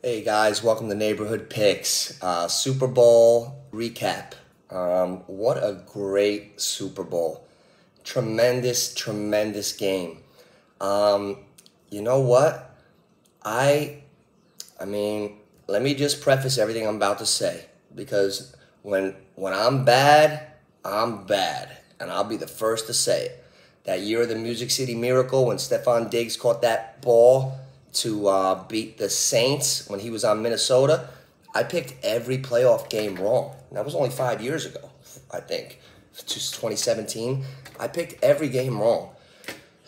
Hey guys, welcome to Neighborhood Picks. Super Bowl recap. What a great Super Bowl. Tremendous, tremendous game. You know what? I mean, let me just preface everything I'm about to say, because when I'm bad, and I'll be the first to say it. That year of the Music City Miracle when Stephon Diggs caught that ball to beat the Saints when he was on Minnesota, I picked every playoff game wrong. And that was only 5 years ago, I think. Just 2017. I picked every game wrong.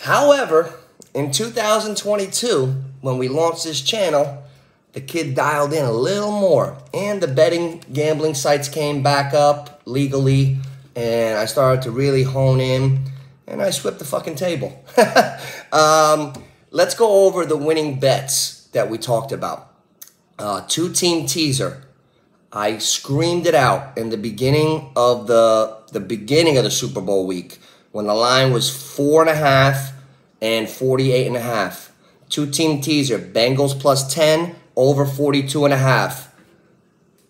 However, in 2022, when we launched this channel, the kid dialed in a little more. And the betting, gambling sites came back up legally. And I started to really hone in. And I swept the fucking table. Let's go over the winning bets that we talked about. Two-team teaser. I screamed it out in the beginning of the Super Bowl week when the line was 4.5 and 48.5. Two-team teaser. Bengals plus 10 over 42.5.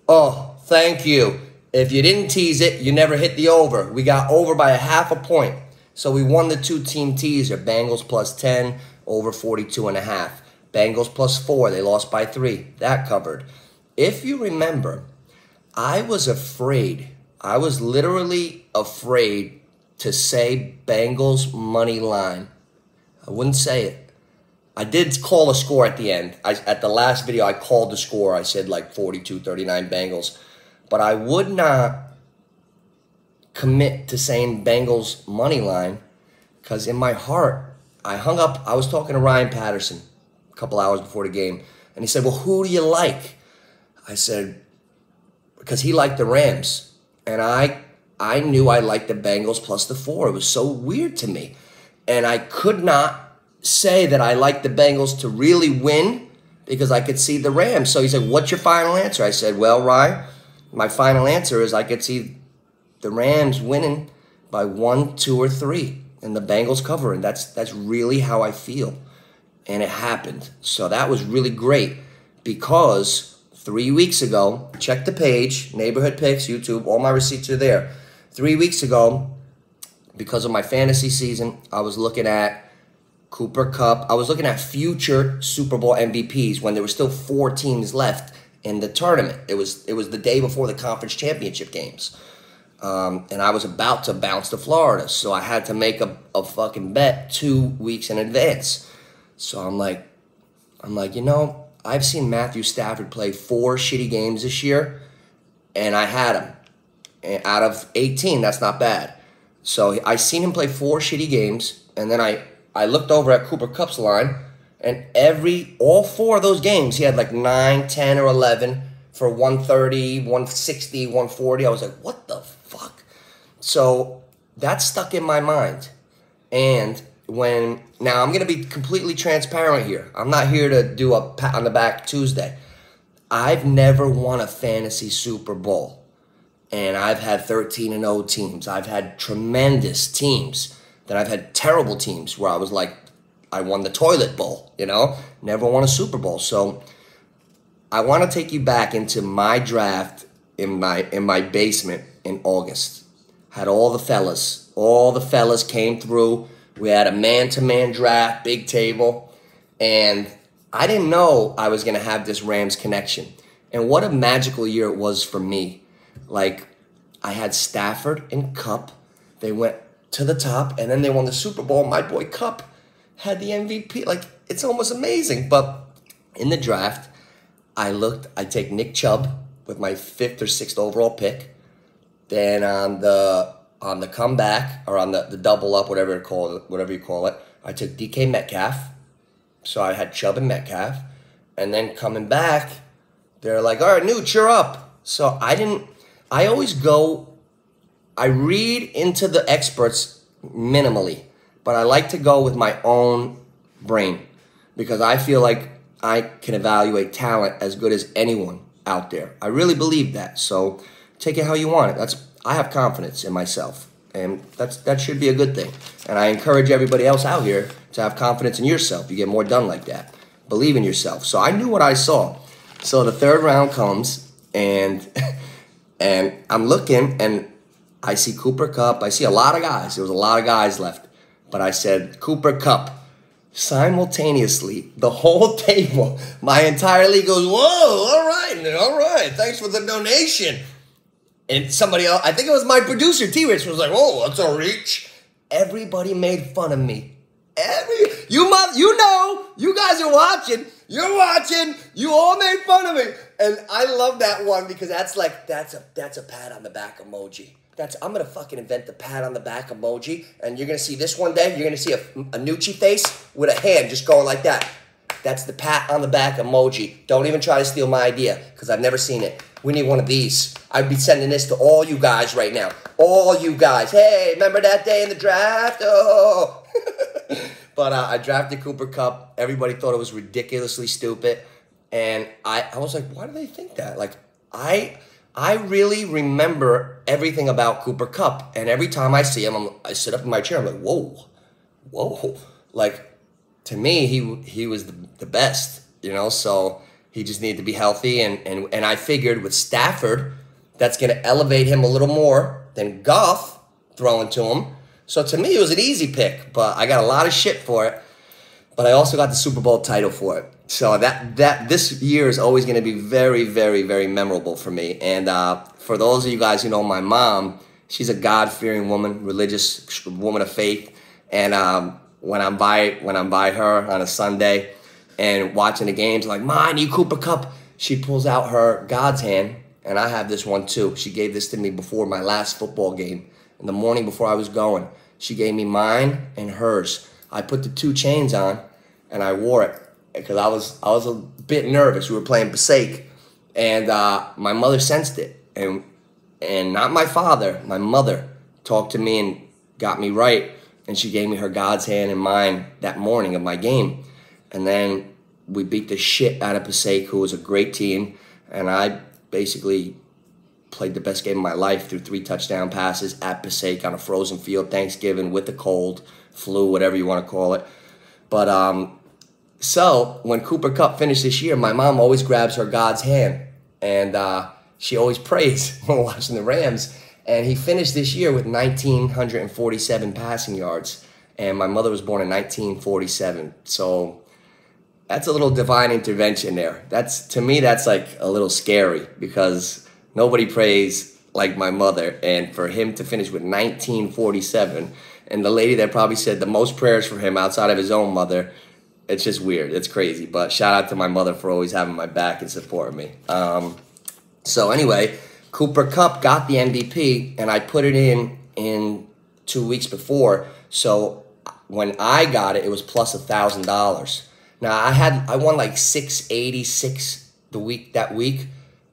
Oh, thank you. If you didn't tease it, you never hit the over. We got over by 0.5 point. So we won the two-team teaser. Bengals plus 10 over 42.5. Bengals plus 4. They lost by 3. That covered. If you remember, I was afraid. I was literally afraid to say Bengals money line. I wouldn't say it. I did call a score at the end. At the last video, I called the score. I said like 42-39 Bengals. But I would not commit to saying Bengals money line because in my heart, I hung up. I was talking to Ryan Patterson a couple hours before the game, and he said, well, who do you like? I said, because he liked the Rams, and I knew I liked the Bengals plus the 4. It was so weird to me, and I could not say that I liked the Bengals to really win because I could see the Rams. So he said, what's your final answer? I said, well, Ryan, my final answer is I could see the Rams winning by 1, 2, or 3, and the Bengals covering. That's really how I feel, and it happened. So that was really great because 3 weeks ago, check the page, Neighborhood Picks, YouTube, all my receipts are there. 3 weeks ago, because of my fantasy season, I was looking at Cooper Kupp. I was looking at future Super Bowl MVPs when there were still 4 teams left in the tournament. It was the day before the conference championship games. And I was about to bounce to Florida, so I had to make a fucking bet 2 weeks in advance. So I'm like, you know, I've seen Matthew Stafford play 4 shitty games this year, and I had him. And out of 18, that's not bad. So I seen him play 4 shitty games, and then I looked over at Cooper Kupp's line, and all 4 of those games, he had like 9, 10, or 11 for 130, 160, 140. I was like, what the fuck? So that stuck in my mind. And now I'm going to be completely transparent here. I'm not here to do a pat on the back Tuesday. I've never won a fantasy Super Bowl. And I've had 13-0 teams. I've had tremendous teams. Then I've had terrible teams where I was like, I won the toilet bowl, you know? Never won a Super Bowl. So I want to take you back into my draft in my basement in August. Had all the fellas. All the fellas came through. We had a man-to-man draft, big table. And I didn't know I was going to have this Rams connection. And what a magical year it was for me. Like, I had Stafford and Kupp. They went to the top, and then they won the Super Bowl. My boy Kupp had the MVP. Like, it's almost amazing. But in the draft, I take Nick Chubb with my 5th or 6th overall pick. Then on the comeback, or on the double up, whatever you call it, I took DK Metcalf. So I had Chubb and Metcalf. And then coming back, they're like, all right, Newt, you're up. So I read into the experts minimally, but I like to go with my own brain because I feel like I can evaluate talent as good as anyone out there. I really believe that. So take it how you want it. I have confidence in myself, and that should be a good thing. And I encourage everybody else out here to have confidence in yourself. You get more done like that. Believe in yourself. So I knew what I saw. So the third round comes, and I'm looking, and I see Cooper Kupp. I see a lot of guys. There was a lot of guys left. But I said, Cooper Kupp. Simultaneously, the whole table, my entire league goes, whoa, all right. Thanks for the donation. And somebody else, I think it was my producer, T-Rich, was like, whoa, that's a reach. Everybody made fun of me. You know, you guys are watching. You're watching. You all made fun of me. And I love that one because that's a pat on the back emoji. I'm going to fucking invent the pat on the back emoji. And you're going to see this one day. You're going to see a Nucci face with a hand just going like that. That's the pat on the back emoji. Don't even try to steal my idea because I've never seen it. We need one of these. I'd be sending this to all you guys right now. All you guys. Hey, remember that day in the draft? Oh. But I drafted Cooper Kupp. Everybody thought it was ridiculously stupid. And I was like, why do they think that? Like, I really remember everything about Cooper Kupp. And every time I see him, I sit up in my chair. I'm like, whoa. Like, to me, he was the best, you know? So he just needed to be healthy. And I figured with Stafford, that's going to elevate him a little more than Goff throwing to him. So to me, it was an easy pick. But I got a lot of shit for it. But I also got the Super Bowl title for it. So that this year is always going to be very, very, very memorable for me. And for those of you guys who know my mom, she's a God-fearing woman, religious woman of faith. And when I'm by her on a Sunday and watching the games, I'm like, Ma, I need Cooper Kupp. She pulls out her God's hand, and I have this one too. She gave this to me before my last football game. In the morning before I was going, she gave me mine and hers. I put the 2 chains on, and I wore it because I was a bit nervous. We were playing Passaic, and my mother sensed it, and not my father, my mother talked to me and got me right, and she gave me her God's hand and mine that morning of my game, and then we beat the shit out of Passaic, who was a great team, and I basically played the best game of my life through 3 touchdown passes at Passaic on a frozen field, Thanksgiving with the cold, flu, whatever you want to call it. But so when Cooper Kupp finished this year, my mom always grabs her God's hand, and she always prays when watching the Rams. And he finished this year with 1,947 passing yards, and my mother was born in 1947. So that's a little divine intervention there. To me, that's like a little scary because nobody prays like my mother, and for him to finish with 1947, and the lady that probably said the most prayers for him outside of his own mother, it's just weird. It's crazy. But shout out to my mother for always having my back and supporting me. So anyway, Cooper Kupp got the MVP, and I put it in 2 weeks before. So when I got it, it was plus $1,000. Now I won like $686 that week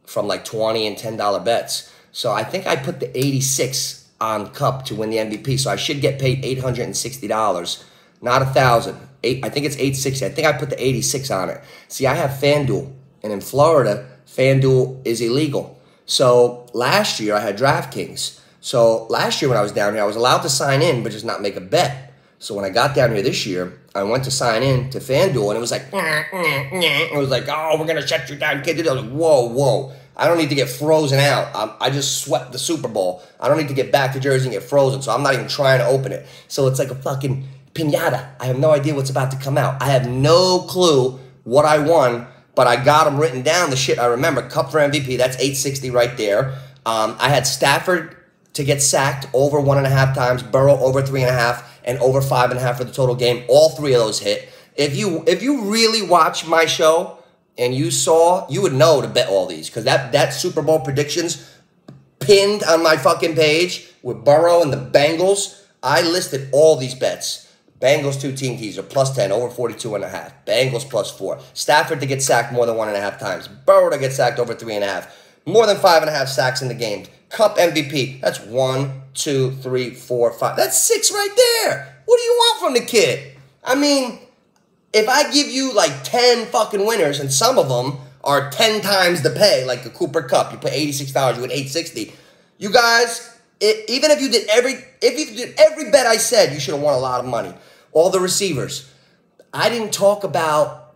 from like $20 and $10 bets. So I think I put the 86 on Kupp to win the MVP. So I should get paid $860, not $1,000. I think it's $860. I think I put the 86 on it. See, I have FanDuel, and in Florida, FanDuel is illegal. So last year I had DraftKings. So last year when I was down here, I was allowed to sign in but just not make a bet. So when I got down here this year, I went to sign in to FanDuel, and it was like, it was like, oh, we're going to shut you down. You can't do that. I was like, whoa. I don't need to get frozen out. I just swept the Super Bowl. I don't need to get back to Jersey and get frozen, so I'm not even trying to open it. So it's like a fucking piñata. I have no idea what's about to come out. I have no clue what I won, but I got them written down, the shit I remember. Kupp for MVP, that's 860 right there. I had Stafford to get sacked over 1.5 times, Burrow over 3.5, and over 5.5 for the total game. All 3 of those hit. If you really watch my show and you would know to bet all these, because that Super Bowl predictions pinned on my fucking page with Burrow and the Bengals, I listed all these bets. Bengals 2 team teaser, plus 10, over 42.5. Bengals plus 4. Stafford to get sacked more than 1.5 times. Burrow to get sacked over 3.5. More than 5.5 sacks in the game. Kupp MVP. That's 1, 2, 3, 4, 5. That's 6 right there. What do you want from the kid? I mean, if I give you like 10 fucking winners, and some of them are 10 times the pay, like a Cooper Kupp, you put $86, you win $860. You guys, even if you did every bet I said, you should have won a lot of money. All the receivers. I didn't talk about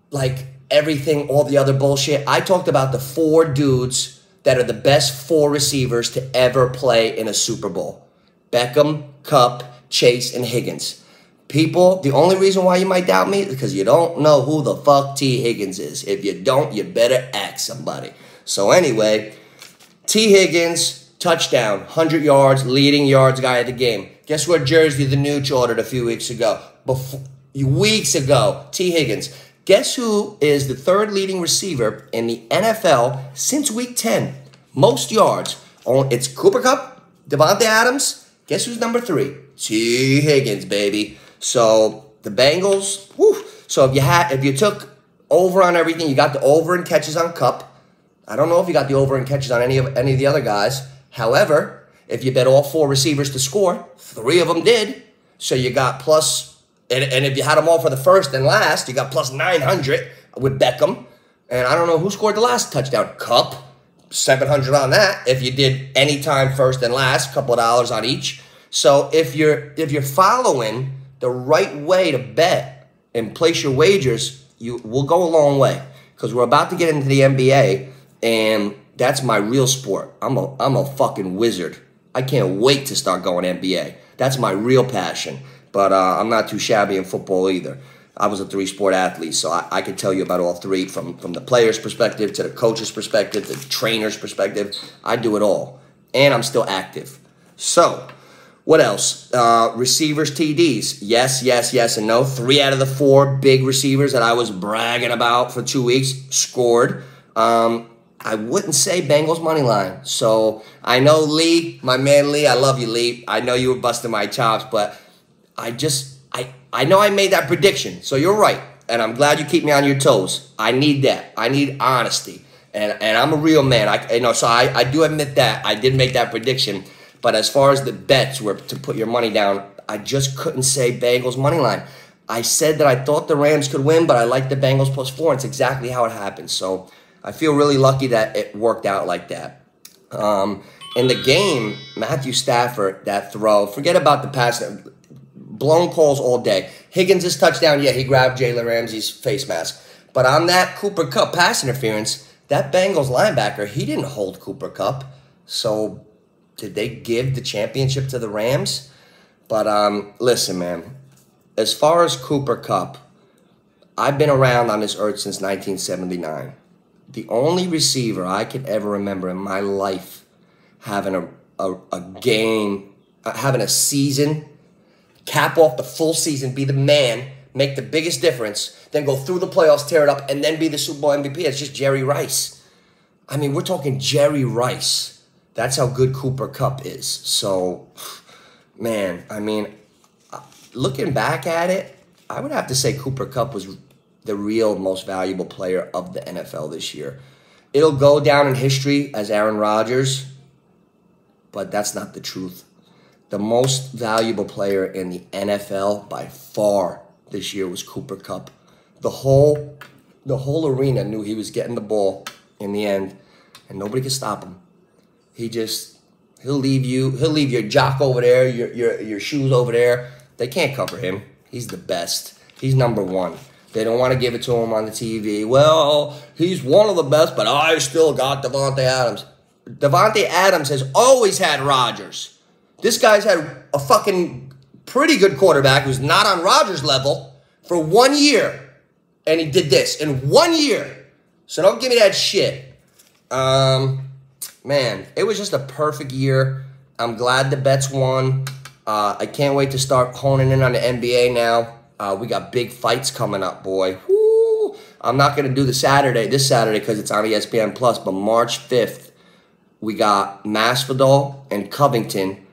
like everything, all the other bullshit. I talked about the 4 dudes that are the best 4 receivers to ever play in a Super Bowl. Beckham, Kupp, Chase, and Higgins. People, the only reason why you might doubt me is because you don't know who the fuck T. Higgins is. If you don't, you better ask somebody. So anyway, T. Higgins, touchdown, 100 yards, leading yards guy of the game. Guess what jersey the Nooch ordered a few weeks ago? Weeks ago, T. Higgins. Guess who is the 3rd leading receiver in the NFL since week 10? Most yards. It's Cooper Kupp, Davante Adams. Guess who's number 3? T. Higgins, baby. So the Bengals, whew. So if you took over on everything, you got the over in catches on Kupp. I don't know if you got the over in catches on any of the other guys. However, if you bet all 4 receivers to score, 3 of them did. So you got plus, and if you had them all for the first and last, you got plus 900 with Beckham. And I don't know who scored the last touchdown. Kupp, 700 on that. If you did any time first and last, a couple of dollars on each. So if you're following the right way to bet and place your wagers, you will go a long way. Because we're about to get into the NBA, and that's my real sport. I'm a fucking wizard. I can't wait to start going NBA. That's my real passion. But I'm not too shabby in football either. I was a 3-sport athlete, so I can tell you about all 3 from the player's perspective to the coach's perspective to the trainer's perspective. I do it all. And I'm still active. So, what else? Receivers, TDs. Yes, yes, yes, and no. 3 out of the 4 big receivers that I was bragging about for 2 weeks scored. I wouldn't say Bengals money line. So I know Lee, my man Lee, I love you, Lee. I know you were busting my chops, but I know I made that prediction. So you're right, and I'm glad you keep me on your toes. I need that. I need honesty, and I'm a real man. So I do admit that I did make that prediction. But as far as the bets were to put your money down, I just couldn't say Bengals money line. I said that I thought the Rams could win, but I liked the Bengals plus 4. It's exactly how it happened. So I feel really lucky that it worked out like that. In the game, Matthew Stafford, that throw, forget about the pass, blown calls all day. Higgins' touchdown, yeah, he grabbed Jalen Ramsey's face mask. But on that Cooper Kupp pass interference, that Bengals linebacker, he didn't hold Cooper Kupp. So did they give the championship to the Rams? But listen, man, as far as Cooper Kupp, I've been around on this earth since 1979. The only receiver I could ever remember in my life having a game, having a season, cap off the full season, be the man, make the biggest difference, then go through the playoffs, tear it up, and then be the Super Bowl MVP. It's just Jerry Rice. I mean, we're talking Jerry Rice. That's how good Cooper Kupp is. So, man, I mean, looking back at it, I would have to say Cooper Kupp was the real most valuable player of the NFL this year. It'll go down in history as Aaron Rodgers, but that's not the truth. The most valuable player in the NFL by far this year was Cooper Kupp. The whole arena knew he was getting the ball in the end, and nobody could stop him. He'll leave your jock over there, your shoes over there. They can't cover him. He's the best. He's number one. They don't want to give it to him on the TV. Well, he's one of the best, but I still got Davante Adams. Davante Adams has always had Rodgers. This guy's had a fucking pretty good quarterback who's not on Rodgers' level for 1 year. And he did this in 1 year. So don't give me that shit. Man, it was just a perfect year. I'm glad the bets won. I can't wait to start honing in on the NBA now. We got big fights coming up, boy. Woo! I'm not going to do this Saturday, because it's on ESPN+, but March 5th, we got Masvidal and Covington.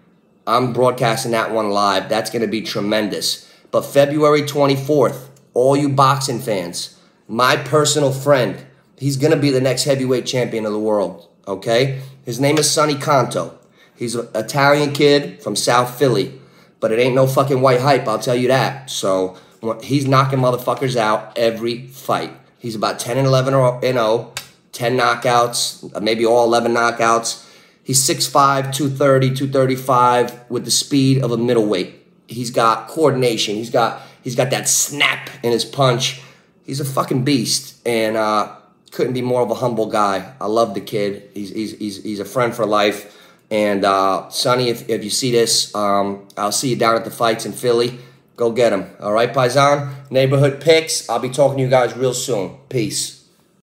I'm broadcasting that one live. That's going to be tremendous. But February 24th, all you boxing fans, my personal friend, he's going to be the next heavyweight champion of the world, okay? His name is Sonny Canto. He's an Italian kid from South Philly. But it ain't no fucking white hype, I'll tell you that. So he's knocking motherfuckers out every fight. He's about 10-11-0, 10 knockouts, maybe all 11 knockouts. He's 6'5", 230, 235 with the speed of a middleweight. He's got coordination. He's got that snap in his punch. he's a fucking beast, and couldn't be more of a humble guy. I love the kid. He's a friend for life. And Sonny, if you see this, I'll see you down at the fights in Philly. Go get him. All right, Paisan? Neighborhood picks. I'll be talking to you guys real soon. Peace.